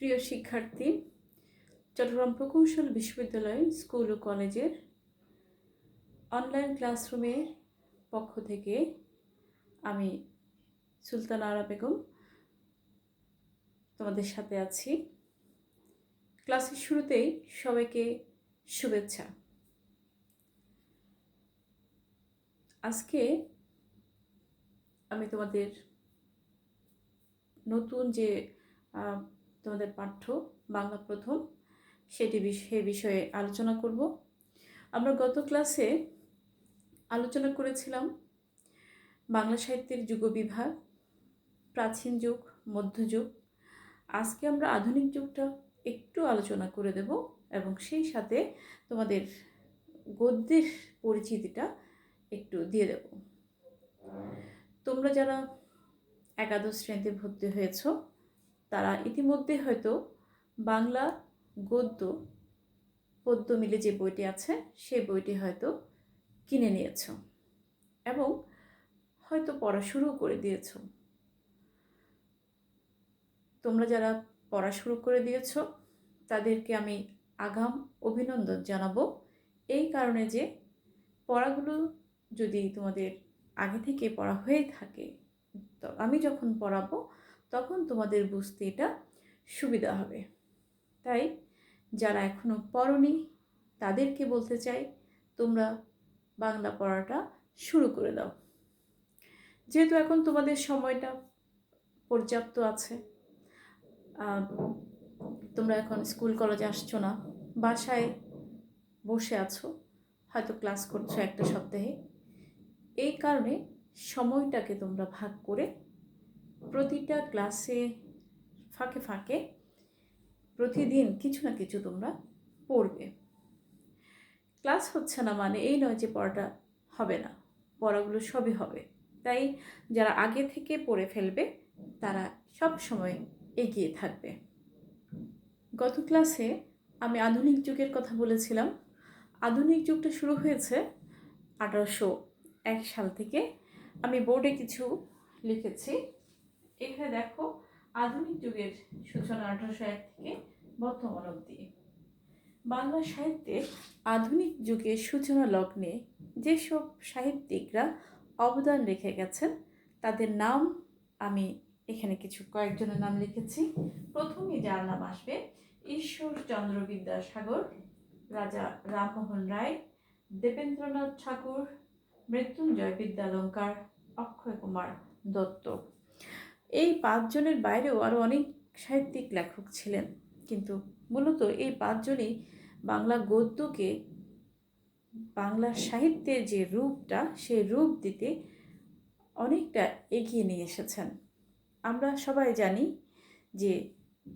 প্রিয় শিক্ষার্থী, চট্টগ্রাম প্রকৌশল বিশ্ববিদ্যালয় স্কুল ও কলেজের অনলাইন ক্লাসরুমের পক্ষ থেকে আমি সুলতানা আরা বেগম তোমাদের সাথে আছি। ক্লাসের শুরুতেই সবাইকে শুভেচ্ছা। আজকে আমি তোমাদের নতুন যে তোমাদের পাঠ্য বাংলা প্রথম সে বিষয়ে আলোচনা করব। আমরা গত ক্লাসে আলোচনা করেছিলাম বাংলা সাহিত্যের যুগবিভাগ, প্রাচীন যুগ, মধ্যযুগ। আজকে আমরা আধুনিক যুগটা একটু আলোচনা করে দেব এবং সেই সাথে তোমাদের গদ্যের পরিচিতিটা একটু দিয়ে দেব। তোমরা যারা একাদশ শ্রেণীতে ভর্তি হয়েছ তারা ইতিমধ্যে হয়তো বাংলা গদ্য পদ্য মিলে যে বইটি আছে সেই বইটি হয়তো কিনে নিয়েছ এবং হয়তো পড়া শুরু করে দিয়েছ। তোমরা যারা পড়া শুরু করে দিয়েছ তাদেরকে আমি আগাম অভিনন্দন জানাবো, এই কারণে যে পড়াগুলো যদি তোমাদের আগে থেকে পড়া হয়ে থাকে তো আমি যখন পড়াবো তখন তোমাদের বুঝতে এটা সুবিধা হবে। তাই যারা এখনো পড়োনি তাদেরকে বলতে চাই, তোমরা বাংলা পড়াটা শুরু করে দাও। যেহেতু এখন তোমাদের সময়টা পর্যাপ্ত আছে, তোমরা এখন স্কুল কলেজে আসছো না, বাসায় বসে আছো, হয়তো ক্লাস করছো একটা সপ্তাহে। এই কারণে সময়টাকে তোমরা ভাগ করে প্রতিটা ক্লাসে ফাঁকে ফাঁকে প্রতিদিন কিছু না কিছু তোমরা পড়বে। ক্লাস হচ্ছে না মানে এই নয় যে পড়াটা হবে না, পড়াগুলো সবই হবে। তাই যারা আগে থেকে পড়ে ফেলবে তারা সব সময় এগিয়ে থাকবে। গত ক্লাসে আমি আধুনিক যুগের কথা বলেছিলাম। আধুনিক যুগটা শুরু হয়েছে 1801 সাল থেকে। আমি বোর্ডে কিছু লিখেছি, এখানে দেখো আধুনিক যুগের সূচনা 1801 থেকে বর্তমান অবধি। বাংলা সাহিত্যের আধুনিক যুগের সূচনা লগ্নে যেসব সাহিত্যিকরা অবদান রেখে গেছেন তাদের নাম আমি এখানে কয়েকজনের নাম লিখেছি। প্রথমেই যার নাম আসবে ঈশ্বরচন্দ্র বিদ্যাসাগর, রাজা রামমোহন রায়, দেবেন্দ্রনাথ ঠাকুর, মৃত্যুঞ্জয় বিদ্যালঙ্কার, অক্ষয় কুমার দত্ত। এই 5 জনের বাইরেও আরও অনেক সাহিত্যিক লেখক ছিলেন, কিন্তু মূলত এই 5 জনই বাংলা গদ্যকে বাংলা সাহিত্যের যে রূপটা সেই রূপ দিতে অনেকটা এগিয়ে নিয়ে এসেছেন। আমরা সবাই জানি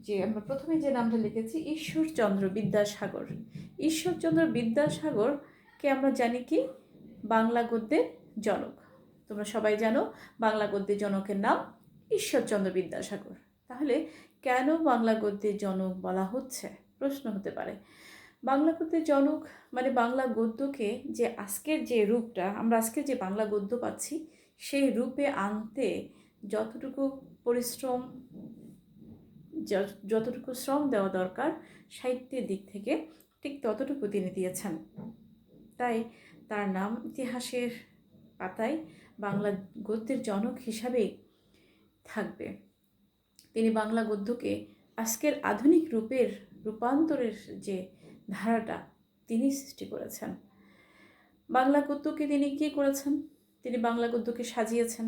যে আমরা প্রথমে যে নামটা লিখেছি ঈশ্বরচন্দ্র বিদ্যাসাগর। ঈশ্বরচন্দ্র বিদ্যাসাগরকে আমরা জানি কি বাংলা গদ্যের জনক। তোমরা সবাই জানো বাংলা গদ্যের জনকের নাম ঈশ্বরচন্দ্র বিদ্যাসাগর। তাহলে কেন বাংলা গদ্যের জনক বলা হচ্ছে প্রশ্ন হতে পারে। বাংলা গদ্যের জনক মানে বাংলা গদ্যকে যে আজকের যে রূপটা আমরা আজকের যে বাংলা গদ্য পাচ্ছি সেই রূপে আনতে যতটুকু পরিশ্রম যতটুকু শ্রম দেওয়া দরকার সাহিত্যের দিক থেকে ঠিক ততটুকু তিনি দিয়েছেন। তাই তার নাম ইতিহাসের পাতায় বাংলা গদ্যের জনক হিসাবেই থাকবে। তিনি বাংলা গদ্যকে আজকের আধুনিক রূপের রূপান্তরের যে ধারাটা তিনি সৃষ্টি করেছেন। বাংলা গদ্যকে তিনি কী করেছেন? তিনি বাংলা গদ্যকে সাজিয়েছেন,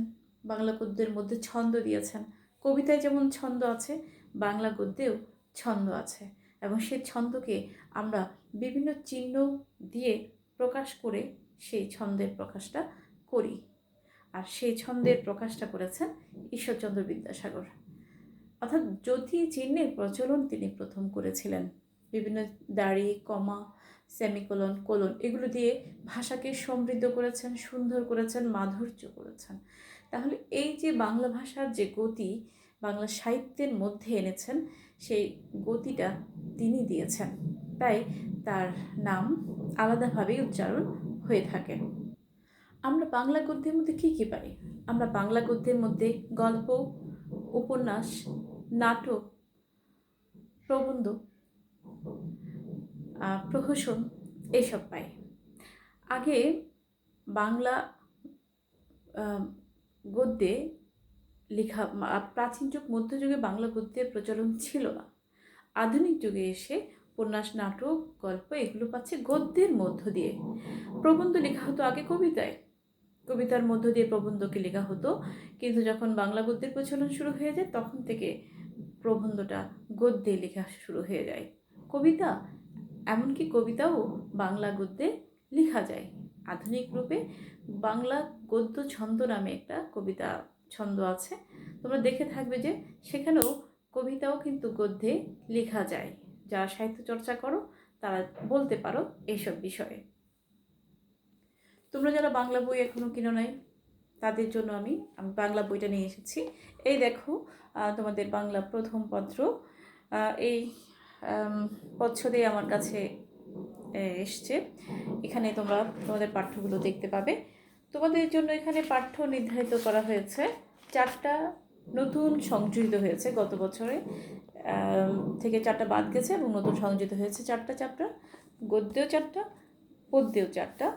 বাংলা গদ্যের মধ্যে ছন্দ দিয়েছেন। কবিতায় যেমন ছন্দ আছে বাংলা গদ্যেও ছন্দ আছে এবং সেই ছন্দকে আমরা বিভিন্ন চিহ্ন দিয়ে প্রকাশ করে সেই ছন্দের প্রকাশটা করি। আর সেই ছন্দের প্রকাশটা করেছেন ঈশ্বরচন্দ্র বিদ্যাসাগর। অর্থাৎ জ্যোতি চিহ্নের প্রচলন তিনি প্রথম করেছিলেন। বিভিন্ন দাড়ি, কমা, সেমিকোলন, কোলন এগুলো দিয়ে ভাষাকে সমৃদ্ধ করেছেন, সুন্দর করেছেন, মাধুর্য করেছেন। তাহলে এই যে বাংলা ভাষার যে গতি বাংলা সাহিত্যের মধ্যে এনেছেন সেই গতিটা তিনি দিয়েছেন। তাই তার নাম আলাদাভাবেই উচ্চারণ হয়ে থাকে। আমরা বাংলা গদ্যের মধ্যে কী কী পাই? আমরা বাংলা গদ্যের মধ্যে গল্প, উপন্যাস, নাটক, প্রবন্ধ, প্রহসন এইসব পাই। আগে বাংলা গদ্যে লেখা, প্রাচীন যুগ মধ্যযুগে বাংলা গদ্যের প্রচলন ছিল না। আধুনিক যুগে এসে উপন্যাস, নাটক, গল্প এগুলো পাচ্ছে গদ্যের মধ্য দিয়ে। প্রবন্ধ লেখা হতো আগে কবিতায়, কবিতার মধ্য দিয়ে প্রবন্ধকে লেখা হতো, কিন্তু যখন বাংলা গদ্যের প্রচলন শুরু হয়ে যায় তখন থেকে প্রবন্ধটা গদ্যে লেখা শুরু হয়ে যায়। কবিতা, এমনকি কবিতাও বাংলা গদ্যে লেখা যায়। আধুনিক রূপে বাংলা গদ্য ছন্দ নামে একটা কবিতা ছন্দ আছে, তোমরা দেখে থাকবে যে সেখানেও কবিতাও কিন্তু গদ্যে লেখা যায়। যারা সাহিত্য চর্চা করো তারা বলতে পারো এইসব বিষয়ে। তোমরা যারা বাংলা বই এখনো কিনো নাই তাদের জন্য আমি বাংলা বইটা নিয়ে এসেছি। এই দেখো, তোমাদের বাংলা প্রথম পত্র, এই পত্রটি আমার কাছে এসছে। এখানে তোমরা তোমাদের পাঠ্যগুলো দেখতে পাবে। তোমাদের জন্য এখানে পাঠ্য নির্ধারিত করা হয়েছে, 4টা নতুন সংযোজিত হয়েছে গত বছরে থেকে 4টা বাদ গেছে এবং নতুন সংযোজিত হয়েছে 4টা চ্যাপ্টার। গদ্যেও 4টা, পদ্যেও 4টা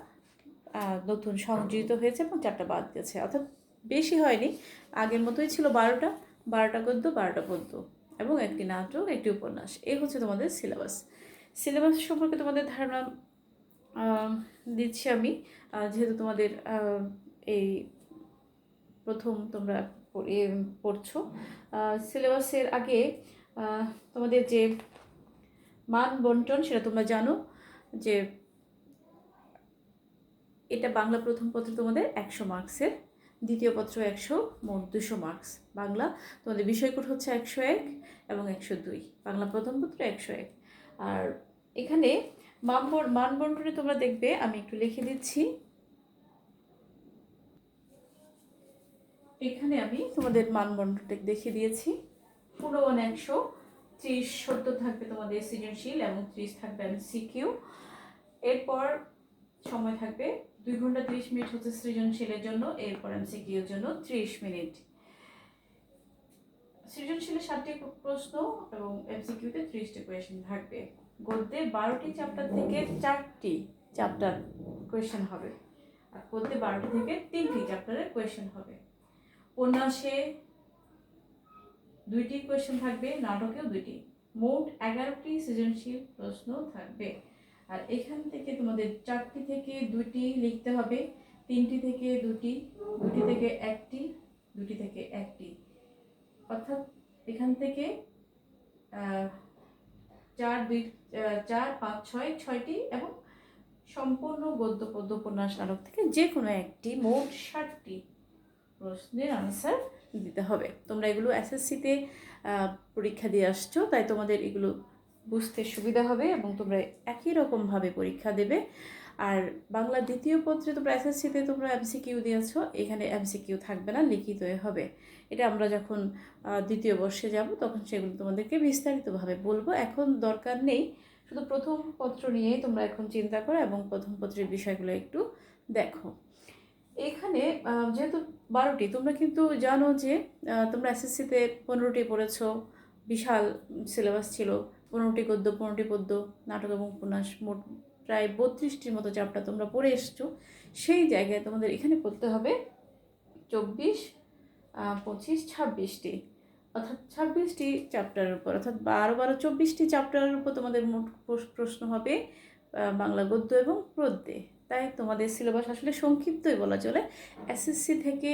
নতুন সংযোজিত হয়েছে এবং 4টা বাদ গেছে, অর্থাৎ বেশি হয়নি, আগের মতোই ছিল 12টা গদ্য, 12টা পদ্য এবং একটি নাটক, একটি উপন্যাস। এই হচ্ছে তোমাদের সিলেবাস। সিলেবাস সম্পর্কে তোমাদের ধারণা দিচ্ছি আমি, যেহেতু তোমাদের এই প্রথম তোমরা পড়ছো। সিলেবাসের আগে তোমাদের যে মান বন্টন সেটা তোমরা জানো যে এটা বাংলা প্রথম পত্র তোমাদের 100 মার্কসের, দ্বিতীয় পত্র 100, মোট 200 মার্কস। বাংলা তোমাদের বিষয়কোড হচ্ছে 101 এবং 102, বাংলা প্রথম পত্র 101। আর এখানে মান বন্টনে তোমরা দেখবে, আমি একটু লিখে দিচ্ছি, এখানে আমি তোমাদের মান বন্টনটা দেখিয়ে দিয়েছি। পূর্ণমান 100, 30 70 থাকবে তোমাদের সৃজনশীল এবং 30 থাকবে এমসিকিউ। এরপর সময় থাকবে 2 ঘন্টা 30 মিনিট হচ্ছে সৃজনশীলের জন্য, এরপর এমসিকিউর জন্য 30 মিনিট। সৃজনশীলে 60টি প্রশ্ন এবং এমসিকিউতে 30টি কোয়েশ্চেন থাকবে। গদ্যে 12টি চ্যাপ্টার থেকে 4টি চ্যাপ্টার কোয়েশ্চেন হবে, আর পদ্যে 12টি থেকে 3টি চ্যাপ্টারের কোয়েশ্চেন হবে। উপন্যাসে 2টি কোয়েশ্চেন থাকবে, নাটকেও 2টি, মোট 11টি সৃজনশীল প্রশ্ন থাকবে। আর এখান থেকে তোমাদের 4টি থেকে 2টি লিখতে হবে, 3টি থেকে 2টি, 2টি থেকে 1টি, 2টি থেকে 1টি, অর্থাৎ এখান থেকে 4 5 6টি এবং সম্পূর্ণ গদ্য পদ্য উপন্যাস নাটক থেকে যে কোনো একটি, মোট 60টি প্রশ্নের আনসার দিতে হবে। তোমরা এগুলো এসএসসিতে পরীক্ষা দিয়ে আসছো, তাই তোমাদের এগুলো বুঝতে সুবিধা হবে এবং তোমরা একই রকমভাবে পরীক্ষা দেবে। আর বাংলা দ্বিতীয় পত্রে তোমরা এসএসসিতে তোমরা এমসিকিউ দিয়েছ, এখানে এমসিকিউ থাকবে না, লিখিতই হবে। এটা আমরা যখন দ্বিতীয় বর্ষে যাব তখন সেগুলো তোমাদেরকে বিস্তারিতভাবে বলবো, এখন দরকার নেই। শুধু প্রথম পত্র নিয়েই তোমরা এখন চিন্তা করো এবং প্রথম পত্রের বিষয়গুলো একটু দেখো। এখানে যেহেতু 12টি, তোমরা কিন্তু জানো যে তোমরা এসএসসিতে 15টি পড়েছো, বিশাল সিলেবাস ছিল, 15টি গদ্য, 15টি পদ্য, নাটক এবং উপন্যাস, মোট প্রায় 32টির মতো চ্যাপ্টার তোমরা পড়ে এসছো। সেই জায়গায় তোমাদের এখানে পড়তে হবে 24, 25, 26টি, অর্থাৎ 26টি চ্যাপ্টারের উপর, অর্থাৎ 12 24টি চ্যাপ্টারের উপর তোমাদের মোট প্রশ্ন হবে বাংলা গদ্য এবং পদ্যে। তাই তোমাদের সিলেবাস আসলে সংক্ষিপ্তই বলা চলে। এসএসসি থেকে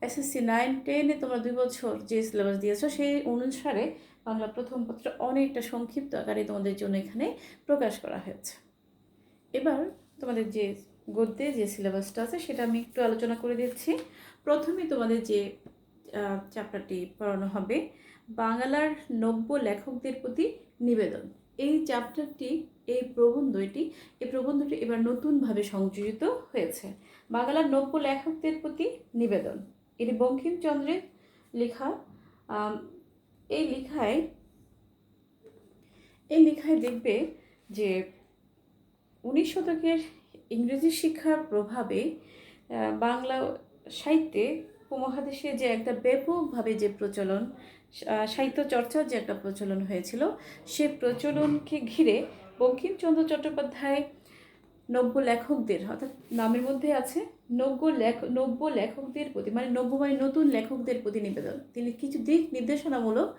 এসএসসি 9, 10-এ তোমরা 2 বছর যে সিলেবাস দিয়েছো সেই অনুসারে বাংলা প্রথম পত্র অনেকটা সংক্ষিপ্ত আকারে তোমাদের জন্য এখানে প্রকাশ করা হয়েছে। এবার তোমাদের যে গদ্যে যে সিলেবাসটা আছে সেটা আমি একটু আলোচনা করে দিচ্ছি। প্রথমে তোমাদের যে চ্যাপ্টারটি পড়ানো হবে, বাংলার নব্য লেখকদের প্রতি নিবেদন। এই চ্যাপ্টারটি, এই প্রবন্ধটি এবার নতুনভাবে সংযোজিত হয়েছে। বাংলার নব্য লেখকদের প্রতি নিবেদন, এটি বঙ্কিমচন্দ্রের লেখা। এই লেখায় দেখবে যে 19 শতকের ইংরেজি শিক্ষার প্রভাবে বাংলা সাহিত্যে উপমহাদেশে যে একটা ব্যাপকভাবে যে প্রচলন, সাহিত্য চর্চার যে একটা প্রচলন হয়েছিল, সে প্রচলনকে ঘিরে বঙ্কিমচন্দ্র চট্টোপাধ্যায় নব্য লেখকদের, অর্থাৎ নামের মধ্যে আছে নব্য লেখকদের প্রতি, মানে নব্য মানে নতুন লেখকদের প্রতি নিবেদন। তিনি কিছু দিক নির্দেশনামূলক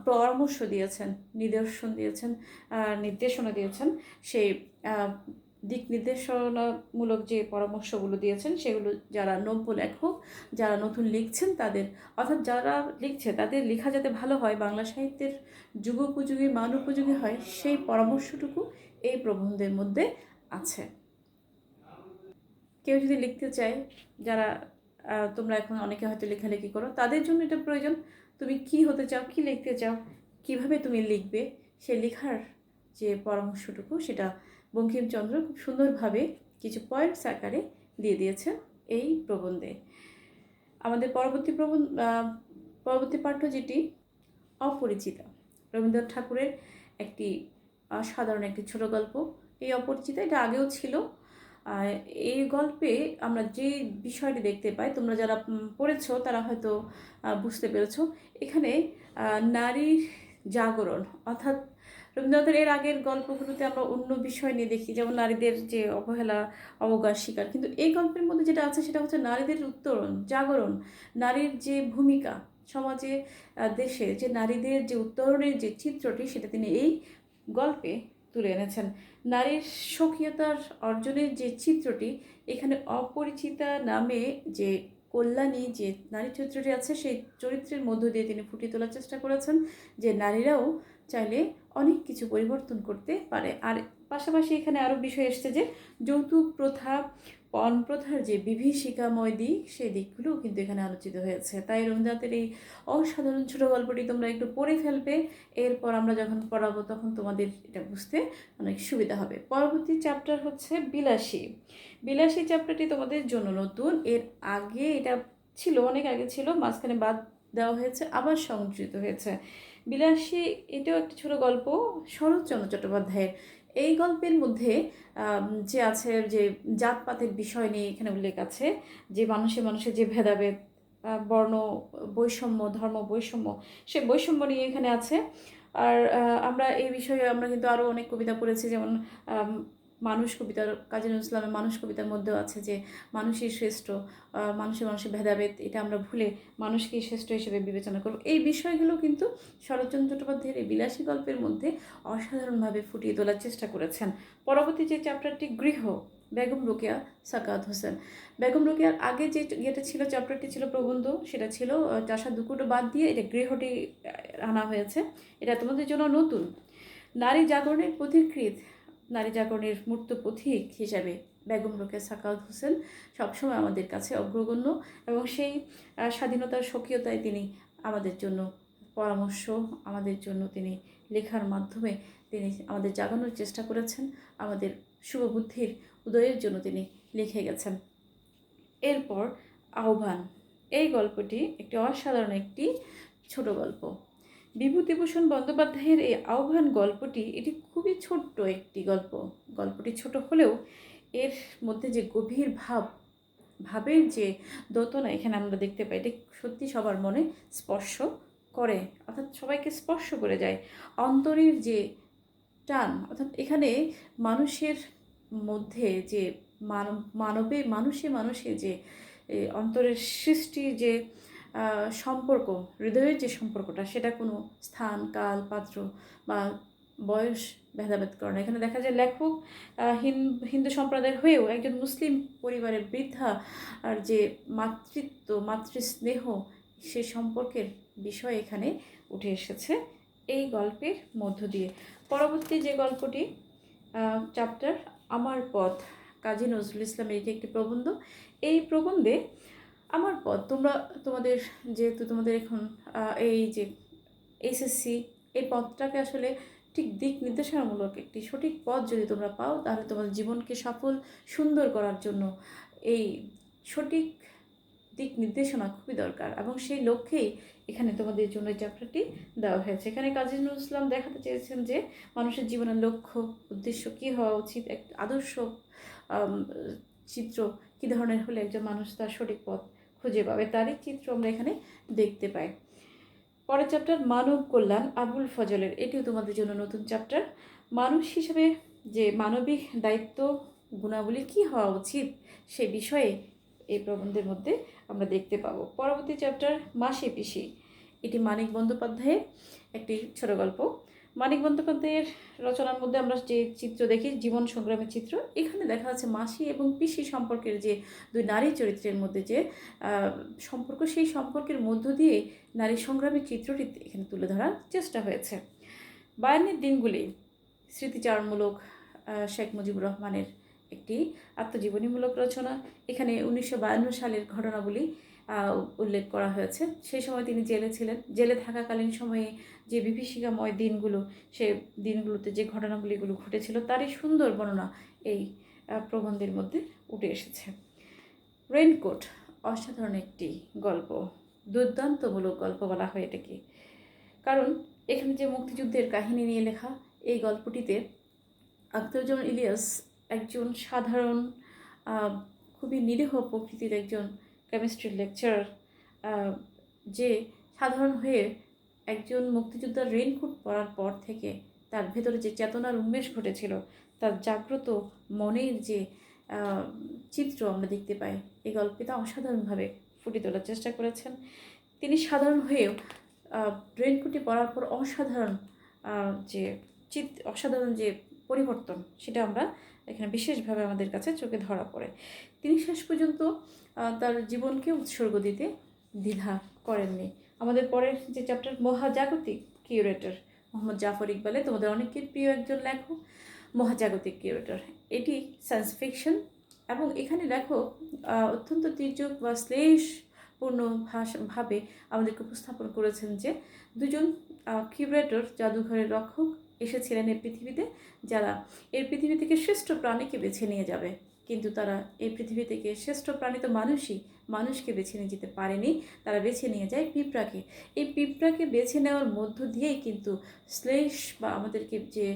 পরামর্শ দিয়েছেন, নির্দেশনা দিয়েছেন। সেই দিক নির্দেশনামূলক যে পরামর্শগুলো দিয়েছেন সেগুলো যারা নব্য লেখক, যারা নতুন লিখছেন তাদের, অর্থাৎ যারা লিখছে তাদের লেখা যাতে ভালো হয়, বাংলা সাহিত্যের যুগোপযোগী মান উপযোগী হয়, সেই পরামর্শটুকু এই প্রবন্ধের মধ্যে আছে। কেউ যদি লিখতে চায়, যারা তোমরা এখন অনেকে হয়তো লেখালেখি করো, তাদের জন্য এটা প্রয়োজন। তুমি কি হতে চাও, কি লিখতে চাও, কিভাবে তুমি লিখবে, সে লেখার যে পরামর্শটুকু সেটা বঙ্কিমচন্দ্র খুব সুন্দরভাবে কিছু পয়েন্টস আকারে দিয়ে দিয়েছেন এই প্রবন্ধে। আমাদের পরবর্তী পাঠ্য যেটি অপরিচিতা, রবীন্দ্রনাথ ঠাকুরের একটি সাধারণ একটি ছোট গল্প। এই অপরিচিতা এটা আগেও ছিল। এই গল্পে আমরা যে বিষয়টি দেখতে পাই, তোমরা যারা পড়েছো তারা হয়তো বুঝতে পেরেছো। এখানে নারীর জাগরণ, অর্থাৎ রবীন্দ্রনাথের এর আগের গল্পগুলোতে আমরা অন্য বিষয় নিয়ে দেখি, যেমন নারীদের যে অবহেলা, অবজ্ঞার শিকার, কিন্তু এই গল্পের মধ্যে যেটা আছে সেটা হচ্ছে নারীদের উত্তরণ, জাগরণ, নারীর যে ভূমিকা সমাজে, দেশে যে নারীদের যে উত্তরণের যে চিত্রটি, সেটা তিনি এই গল্পে তুলে এনেছেন। নারীর স্বকীয়তার অর্জনের যে চিত্রটি এখানে অপরিচিতা নামে যে কল্যাণী যে নারী চরিত্রটি আছে, সেই চরিত্রের মধ্য দিয়ে তিনি ফুটিয়ে তোলার চেষ্টা করেছেন যে নারীরাও চাইলে অনেক কিছু পরিবর্তন করতে পারে। আর পাশাপাশি এখানে আরও বিষয় এসছে যে যৌতুক প্রথা, পণ প্রথার যে বিভীষিকাময় দিক, সেই দিকগুলোও কিন্তু এখানে আলোচিত হয়েছে। তাই রবীন্দ্রনাথের এই অসাধারণ ছোট গল্পটি তোমরা একটু পড়ে ফেলবে, এরপর আমরা যখন পড়াবো তখন তোমাদের এটা বুঝতে অনেক সুবিধা হবে। পরবর্তী চ্যাপ্টার হচ্ছে বিলাসী। বিলাসী চ্যাপ্টারটি তোমাদের জন্য নতুন, এর আগে এটা ছিল, অনেক আগে ছিল, মাঝখানে বাদ দেওয়া হয়েছে, আবার সংযোজিত হয়েছে। বিলাসী এটাও একটি ছোট গল্প শরৎচন্দ্র চট্টোপাধ্যায়ের। এই গল্পের মধ্যে যে আছে যে জাতপাতের বিষয় নিয়ে এখানে উল্লেখ আছে, যে মানুষের যে ভেদাভেদ, বর্ণ বৈষম্য, ধর্ম বৈষম্য, সে বৈষম্য নিয়ে এখানে আছে। আর আমরা এই বিষয়ে আমরা কিন্তু আরও অনেক কবিতা পড়েছি, যেমন মানুষ কবিতার, কাজী নজরুল ইসলামের মানুষ কবিতার মধ্যেও আছে যে মানুষই শ্রেষ্ঠ, মানুষের ভেদাভেদ এটা আমরা ভুলে মানুষকেই শ্রেষ্ঠ হিসেবে বিবেচনা করব। এই বিষয়গুলো কিন্তু শরৎচন্দ্র চট্টোপাধ্যায়ের এই বিলাসী গল্পের মধ্যে অসাধারণভাবে ফুটিয়ে তোলার চেষ্টা করেছেন। পরবর্তী যে চ্যাপ্টারটি গৃহ, বেগম রোকেয়া সাকাত হোসেন। বেগম রোকেয়ার আগে যে ইয়েটা ছিল, চ্যাপ্টারটি ছিল প্রবন্ধ, সেটা ছিল চাষা দুকুটো বাদ দিয়ে এটা গৃহটি আনা হয়েছে। এটা তোমাদের জন্য নতুন। নারী জাগরণের পথিকৃৎ, নারী জাগরণের মূর্ত পথিক হিসাবে বেগম রোকেয়া সাকাত হোসেন সবসময় আমাদের কাছে অগ্রগণ্য, এবং সেই স্বাধীনতার স্বকীয়তায় তিনি আমাদের জন্য পরামর্শ, আমাদের জন্য তিনি লেখার মাধ্যমে তিনি আমাদের জাগানোর চেষ্টা করেছেন, আমাদের শুভবুদ্ধির উদয়ের জন্য তিনি লিখে গেছেন। এরপর আহ্বান, এই গল্পটি একটি অসাধারণ একটি ছোট গল্প। বিভূতিভূষণ বন্দ্যোপাধ্যায়ের এই আহ্বান গল্পটি, এটি খুবই ছোট্ট একটি গল্প। গল্পটি ছোট হলেও এর মধ্যে যে গভীর ভাবের যে দোতনা এখানে আমরা দেখতে পাই, এটি সত্যি সবার মনে স্পর্শ করে, অর্থাৎ সবাইকে স্পর্শ করে যায়। অন্তরের যে টান, অর্থাৎ এখানে মানুষের মধ্যে যে মানুষে যে অন্তরের সৃষ্টি যে সম্পর্ক, হৃদয়ের যে সম্পর্কটা, সেটা কোনো স্থান, কাল, পাত্র বা বয়স ভেদাভেদ করে না। এখানে দেখা যায় লেখক হিন্দু সম্প্রদায়ের হয়েও একজন মুসলিম পরিবারের বৃদ্ধা আর যে মাতৃস্নেহ, সে সম্পর্কের বিষয় এখানে উঠে এসেছে এই গল্পের মধ্য দিয়ে। পরবর্তী যে গল্পটি চ্যাপ্টার আমার পথ, কাজী নজরুল ইসলামের এটি একটি প্রবন্ধ। এই প্রবন্ধে আমার পথ, যেহেতু তোমাদের এখন এই যে এসএসসি, এই পথটাকে আসলে ঠিক দিক নির্দেশনামূলক একটি সঠিক পথ যদি তোমরা পাও, তাহলে তোমাদের জীবনকে সফল সুন্দর করার জন্য এই সঠিক দিক নির্দেশনা খুবই দরকার, এবং সেই লক্ষ্যেই এখানে তোমাদের জন্য এই চ্যাপ্টারটি দেওয়া হয়েছে। এখানে কাজী নজরুল ইসলাম দেখাতে চেয়েছেন যে মানুষের জীবনের লক্ষ্য, উদ্দেশ্য কী হওয়া উচিত, এক আদর্শ চিত্র কী ধরনের হলে একজন মানুষ তার সঠিক পথ খুঁজে পাবে, তারই চিত্র আমরা এখানে দেখতে পাই। পরের চ্যাপ্টার মানব কল্যাণ আবুল ফজলের, এটিও তোমাদের জন্য নতুন চ্যাপ্টার। মানুষ হিসেবে যে মানবিক দায়িত্ব গুণাবলী কী হওয়া উচিত সে বিষয়ে এই প্রবন্ধের মধ্যে আমরা দেখতে পাবো। পরবর্তী চ্যাপ্টার মাসি পিসি, এটি মানিক বন্দ্যোপাধ্যায়ের একটি ছোট গল্প। মানিক বন্দ্যোপাধ্যায়ের রচনার মধ্যে আমরা যে চিত্র দেখি জীবন সংগ্রামের চিত্র, এখানে দেখা যাচ্ছে মাসি এবং পিসি সম্পর্কের যে দুই নারী চরিত্রের মধ্যে যে সম্পর্ক, সেই সম্পর্কের মধ্য দিয়ে নারী সংগ্রামের চিত্রটি এখানে তুলে ধরার চেষ্টা হয়েছে। বায়ান্নের দিনগুলি স্মৃতিচারণমূলক শেখ মুজিবুর রহমানের একটি আত্মজীবনীমূলক রচনা। এখানে 1952 সালের ঘটনাবলী উল্লেখ করা হয়েছে। সেই সময় তিনি জেলে ছিলেন, জেলে থাকাকালীন সময়ে যে বিভীষিকাময় দিনগুলো, সে দিনগুলোতে যে ঘটনাবলীগুলো ঘটেছিল তারই সুন্দর বর্ণনা এই প্রবন্ধের মধ্যে উঠে এসেছে। রেইনকোট অসাধারণ একটি গল্প, দুর্দান্তমূলক গল্প বলা হয় এটাকে, কারণ এখানে যে মুক্তিযুদ্ধের কাহিনী নিয়ে লেখা এই গল্পটিতে আখতারুজ্জামান ইলিয়াস একজন সাধারণ খুবই নিরীহ প্রকৃতির একজন কেমিস্ট্রির লেকচারার, যে সাধারণ হয়ে একজন মুক্তিযোদ্ধার রেইনকোট পরার পর থেকে তার ভেতরে যে চেতনার উন্মেষ ঘটেছিল, তার জাগ্রত মনের যে চিত্র আমরা দেখতে পাই, এই গল্পটা অসাধারণভাবে ফুটিয়ে তোলার চেষ্টা করেছেন। তিনি সাধারণ হয়েও রেইনকোটটি পরার পর অসাধারণ যে পরিবর্তন, সেটা আমরা এখানে বিশেষভাবে আমাদের কাছে চোখে ধরা পড়ে। তিনি শেষ পর্যন্ত তার জীবনকে উৎসর্গ দিতে দ্বিধা করেননি। আমাদের পরের যে চ্যাপ্টার মহাজাগতিক কিউরেটর, মোহাম্মদ জাফর ইকবালে তোমাদের অনেকের প্রিয় একজন লেখক, মহাজাগতিক কিউরেটর। এটি সায়েন্স ফিকশন এবং এখানে লেখক অত্যন্ত তির্যক বা শ্লেষপূর্ণ ভাবে আমাদেরকে উপস্থাপন করেছেন যে দুজন কিউরেটর, জাদুঘরের রক্ষক এসেছিলেন এই পৃথিবীতে, যারা এই পৃথিবী থেকে শ্রেষ্ঠ প্রাণীকে বেছে নিয়ে যাবে, কিন্তু তারা এই পৃথিবী থেকে শ্রেষ্ঠ প্রাণী তো মানুষকে বেছে নিয়ে যেতে পারেনি, তারা বেছে নিয়ে যায় পিঁপড়াকে। এই পিঁপড়াকে বেছে নেওয়ার মধ্য দিয়েই কিন্তু শ্লেষ বা আমাদেরকে যে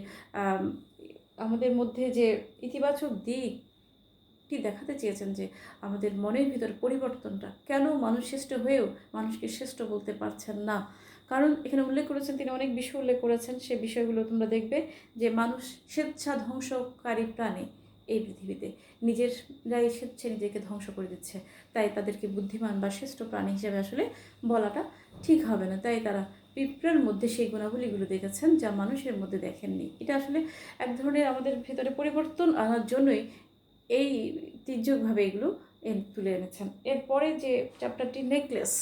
আমাদের মধ্যে যে ইতিবাচক দিকটি দেখাতে চেয়েছেন, যে আমাদের মনের ভিতর পরিবর্তনটা, কেন মানুষ শ্রেষ্ঠ হয়েও মানুষকে শ্রেষ্ঠ বলতে পারছেন না। কারণ এখানে উল্লেখ করেছেন, তিনি অনেক বিষয় উল্লেখ করেছেন, সে বিষয়গুলো তোমরা দেখবে যে মানুষ স্বেচ্ছা ধ্বংসকারী প্রাণী এই পৃথিবীতে, নিজেরাই স্বেচ্ছায় নিজেকে ধ্বংস করে দিচ্ছে, তাই তাদেরকে বুদ্ধিমান বা শ্রেষ্ঠ প্রাণী হিসেবে আসলে বলাটা ঠিক হবে না। তাই তারা পিঁপড়ার মধ্যে সেই গুণাবলীগুলো দেখেছেন যা মানুষের মধ্যে দেখেননি। এটা আসলে এক ধরনের আমাদের ভেতরে পরিবর্তন আনার জন্যই এই তির্যকভাবে এগুলো তুলে এনেছেন। এরপরে যে চ্যাপ্টারটি নেকলেস,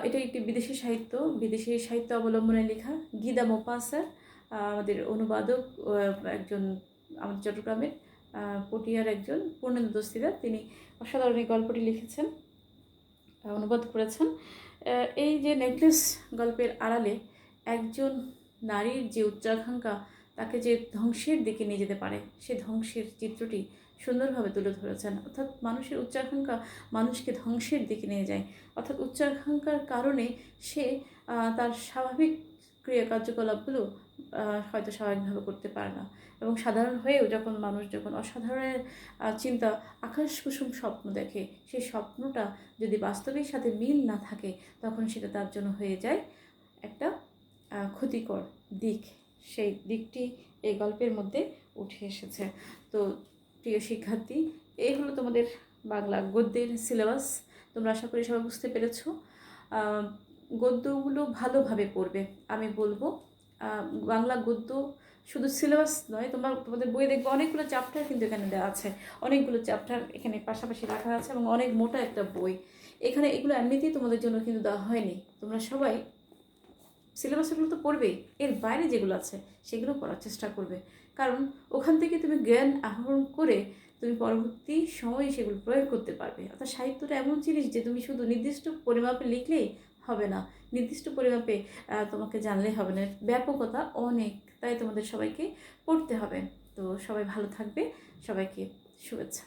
এটা একটি বিদেশি সাহিত্য অবলম্বনে লেখা। গিদা মোপাসার আমাদের অনুবাদক, একজন আমাদের চট্টগ্রামের পটিয়ার একজন পূর্ণেন্দু দস্তিদার, তিনি অসাধারণ এই গল্পটি লিখেছেন, অনুবাদ করেছেন। এই যে নেকলেস গল্পের আড়ালে একজন নারীর যে উচ্চাকাঙ্ক্ষা তাকে যে ধ্বংসের দিকে নিয়ে যেতে পারে, সে ধ্বংসের চিত্রটি সুন্দরভাবে তুলে ধরেছেন। অর্থাৎ মানুষের উচ্চাকাঙ্ক্ষা মানুষকে ধ্বংসের দিকে নিয়ে যায়, অর্থাৎ উচ্চাকাঙ্ক্ষার কারণে সে তার স্বাভাবিক ক্রিয়া কার্যকলাপগুলো হয়তো স্বাভাবিকভাবে করতে পারে না, এবং সাধারণ হয়েও মানুষ যখন অসাধারণের চিন্তা, আকাশ কুসুম স্বপ্ন দেখে, সেই স্বপ্নটা যদি বাস্তবের সাথে মিল না থাকে, তখন সেটা তার জন্য হয়ে যায় একটা ক্ষতিকর দিক। সেই দিকটি এই গল্পের মধ্যে উঠে এসেছে। তো প্রিয় শিক্ষার্থী, এই হলো তোমাদের বাংলা গদ্যের সিলেবাস। তোমরা আশা করি সবাই বুঝতে পেরেছো। গদ্যগুলো ভালোভাবে পড়বে। আমি বলবো বাংলা গদ্য শুধু সিলেবাস নয়, তোমাদের বইয়ে দেখবে অনেকগুলো চ্যাপ্টার কিন্তু এখানে দেওয়া আছে, অনেকগুলো চ্যাপ্টার এখানে পাশাপাশি রাখা আছে এবং অনেক মোটা একটা বই। এখানে এগুলো এমনিতেই তোমাদের জন্য কিন্তু দেওয়া হয়নি। তোমরা সবাই সিলেবাসগুলো তো পড়বেই, এর বাইরে যেগুলো আছে সেগুলো পড়ার চেষ্টা করবে, কারণ ওখান থেকে তুমি জ্ঞান আহরণ করে তুমি পরবর্তী সময়ে সেগুলো প্রয়োগ করতে পারবে। অর্থাৎ সাহিত্যটা এমন জিনিস যে তুমি শুধু নির্দিষ্ট পরিমাপে লিখলেই হবে না, নির্দিষ্ট পরিমাপে তোমাকে জানলেই হবে না, ব্যাপকতা অনেক, তাই তোমাদের সবাইকে পড়তে হবে। তো সবাই ভালো থাকবে, সবাইকে শুভেচ্ছা।